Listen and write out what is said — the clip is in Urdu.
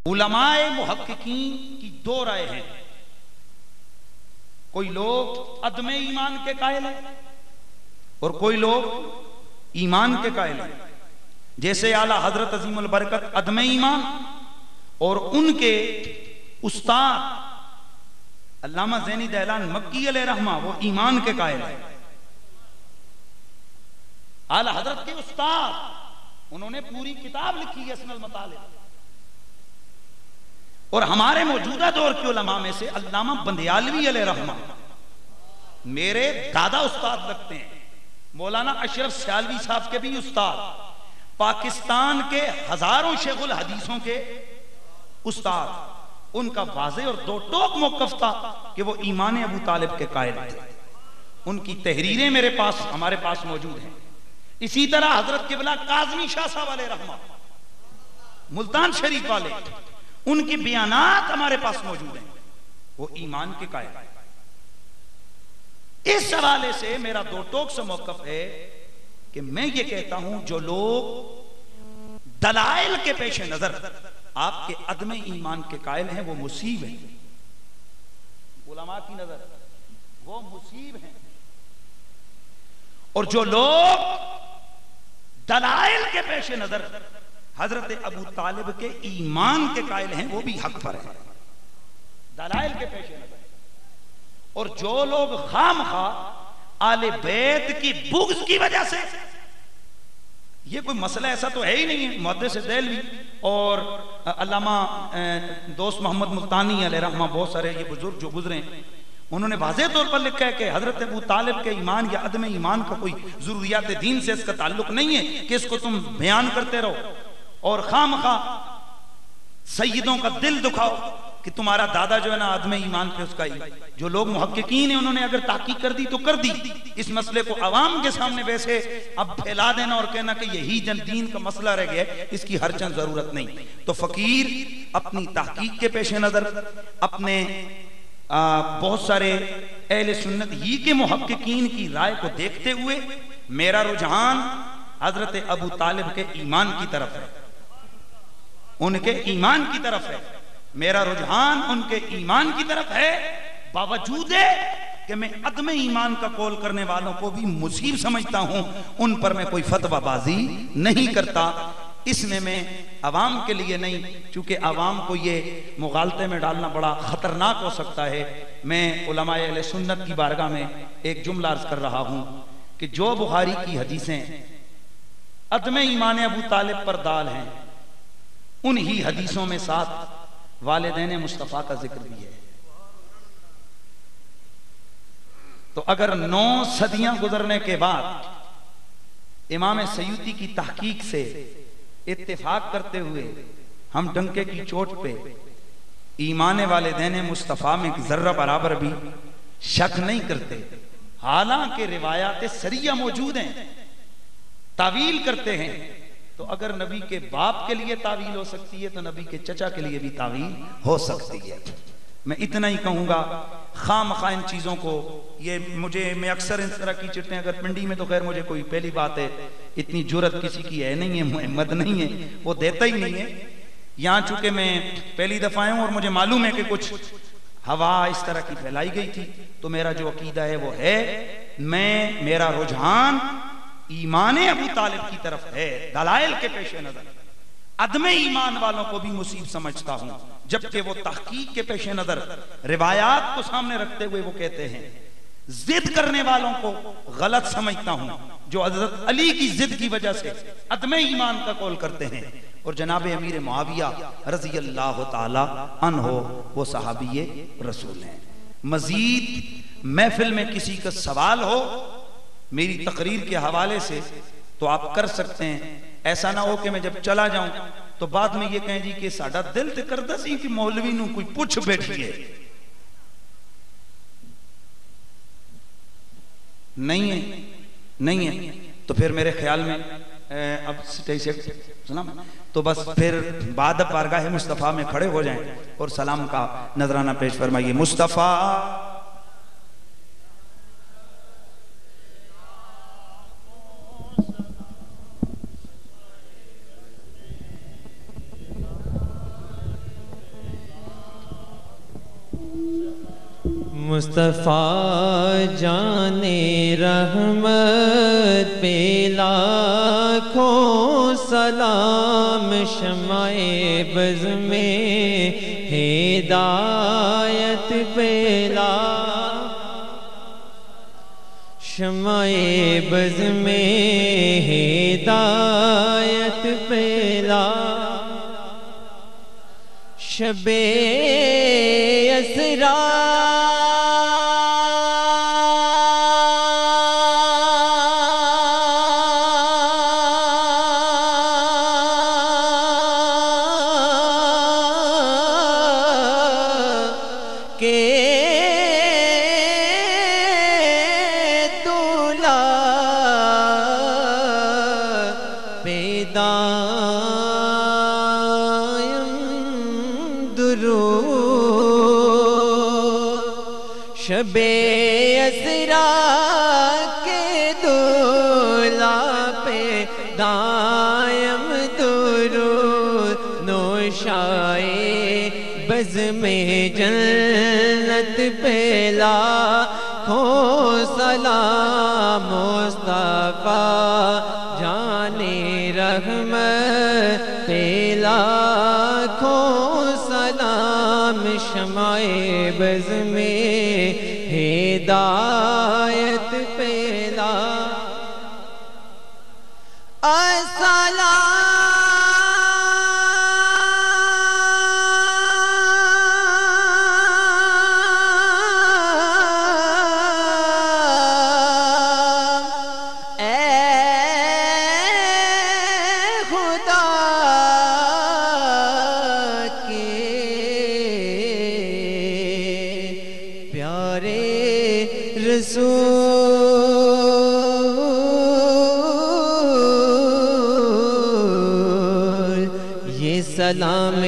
علماء محققین کی دو رائے ہیں. کوئی لوگ عدم ایمان کے قائل ہیں اور کوئی لوگ ایمان کے قائل ہیں. جیسے اعلی حضرت عظیم البرکت عدم ایمان اور ان کے استاد علامہ زینی دہلان مکی علیہ رحمہ وہ ایمان کے قائل ہیں. اعلی حضرت کے استاد انہوں نے پوری کتاب لکھی ہے اسم المطالب. اور ہمارے موجودہ دور کے علماء میں سے علامہ بندیالوی علیہ رحمہ میرے دادا استاد لگتے ہیں. مولانا اشرف سیالوی صاحب کے بھی استاد, پاکستان کے ہزاروں شیخ الحدیثوں کے استاد. ان کا واضح اور دو ٹوک موقف تھا کہ وہ ایمان ابو طالب کے قائل تھے. ان کی تحریریں میرے پاس ہمارے پاس موجود ہیں. اسی طرح حضرت قبلہ کاظمی شاہ صاحب علیہ رحمہ ملتان شریف والے, ان کی بیانات ہمارے پاس موجود ہیں, وہ ایمان کے قائل ہیں. اس حوالے سے میرا دو ٹوک سے موقف ہے کہ میں یہ کہتا ہوں جو لوگ دلائل کے پیش نظر آپ کے عدم ایمان کے قائل ہیں وہ مصیب ہیں. علماء کی نظر وہ مصیب ہیں. اور جو لوگ دلائل کے پیش نظر حضرت ابو طالب کے ایمان کے قائل ہیں وہ بھی حق پر ہیں دلائل کے پیش نظر. اور جو لوگ خام خواہ آل بیت کی بغض کی وجہ سے, یہ کوئی مسئلہ ایسا تو ہے ہی نہیں ہے. محدث دہلوی اور علامہ دوست محمد ملتانی علیہ رحمہ بہت سارے یہ بزرگ جو گزرے ہیں انہوں نے واضح طور پر لکھا ہے کہ حضرت ابو طالب کے ایمان یا عدم ایمان کا کوئی ضروریات دین سے اس کا تعلق نہیں ہے کہ اس کو تم بیان کرتے رہو اور خام خواہ سیدوں کا دل دکھاؤ کہ تمہارا دادا جو ہے نا عدم ایمان پہ اس کا ہی. جو لوگ محققین ہیں انہوں نے اگر تحقیق کر دی تو کر دی. اس مسئلے کو عوام کے سامنے ویسے اب پھیلا دینا اور کہنا کہ یہی جن دین کا مسئلہ رہ گیا ہے, اس کی ہر چند ضرورت نہیں. تو فقیر اپنی تحقیق کے پیش نظر اپنے بہت سارے اہل سنت ہی کے محققین کی رائے کو دیکھتے ہوئے میرا رجحان حضرت ابو طالب کے ایمان کی طرف ہے, ان کے ایمان کی طرف ہے. میرا رجحان ان کے ایمان کی طرف ہے, باوجود کہ میں عدم ایمان کا قول کرنے والوں کو بھی مصیب سمجھتا ہوں. ان پر میں کوئی فتویٰ بازی نہیں کرتا. اس میں عوام کے لیے نہیں, چونکہ عوام کو یہ مغالطے میں ڈالنا بڑا خطرناک ہو سکتا ہے. میں علماء اہل سنت کی بارگاہ میں ایک جملہ عرض کر رہا ہوں کہ جو بخاری کی حدیثیں عدم ایمان ابو طالب پر دال ہیں انہی حدیثوں میں ساتھ والدین مصطفیٰ کا ذکر بھی ہے. تو اگر 9 صدیاں گزرنے کے بعد امام سیوطی کی تحقیق سے اتفاق کرتے ہوئے ہم ڈنکے کی چوٹ پہ ایمان والدین مصطفیٰ میں ذرہ برابر بھی شک نہیں کرتے, حالانکہ روایات سریہ موجود ہیں, تعویل کرتے ہیں, تو اگر نبی کے باپ کے لیے تعویل ہو سکتی ہے تو نبی کے چچا کے لیے بھی تعویل ہو سکتی ہے. میں اتنا ہی کہوں گا, خام خواہ ان چیزوں کو میں اکثر اس طرح کی چٹیں اگر پنڈی میں تو خیر مجھے کوئی پہلی بات ہے اتنی جرت کسی کی ہے نہیں ہے, محمد نہیں ہے, وہ دیتا ہی نہیں ہے. یہاں چونکہ میں پہلی دفعہ ہوں اور مجھے معلوم ہے کہ کچھ ہوا اس طرح کی پھیلائی گئی تھی, تو میرا جو عقیدہ ہے وہ ہے, میرا رجحان ایمان ابو طالب کی طرف ہے دلائل کے پیش نظر. عدم ایمان والوں کو بھی مصیب سمجھتا ہوں, جبکہ وہ تحقیق کے پیش نظر روایات کو سامنے رکھتے ہوئے وہ کہتے ہیں. ضد کرنے والوں کو غلط سمجھتا ہوں جو حضرت علی کی ضد کی وجہ سے عدم ایمان کا قول کرتے ہیں. اور جناب امیر معاویہ رضی اللہ تعالی عنہ وہ صحابی رسول ہیں. مزید محفل میں کسی کا سوال ہو میری تقریر کے حوالے سے تو آپ کر سکتے ہیں. ایسا نہ ہو کہ میں جب چلا جاؤں تو بعد میں یہ کہیں جی کہ ساڈا دل تے کردا سی کہ مولوی نو کوئی پوچھ بیٹھی ہے. نہیں ہے تو پھر میرے خیال میں اب سٹیج سے سلام تو بس پھر بعد بارگاہ مصطفیٰ میں کھڑے ہو جائیں اور سلام کا نذرانہ پیش فرمائیے. مصطفیٰ مصطفیٰ جان رحمت پہ لاکھوں سلام، شمع بز میں ہدایت پہ شمع بز میں ہدایت پہ شب اسرا کے دولا پیدائم درود، شب اسرا کے دولا پہ دائم درود، نوشائے بز میں جنت پہ لاکھوں سلام، مصطفیٰ جان رحمت پہ لاکھوں سلام، شمع بز میں ہدایت پہ رسول، یہ سلام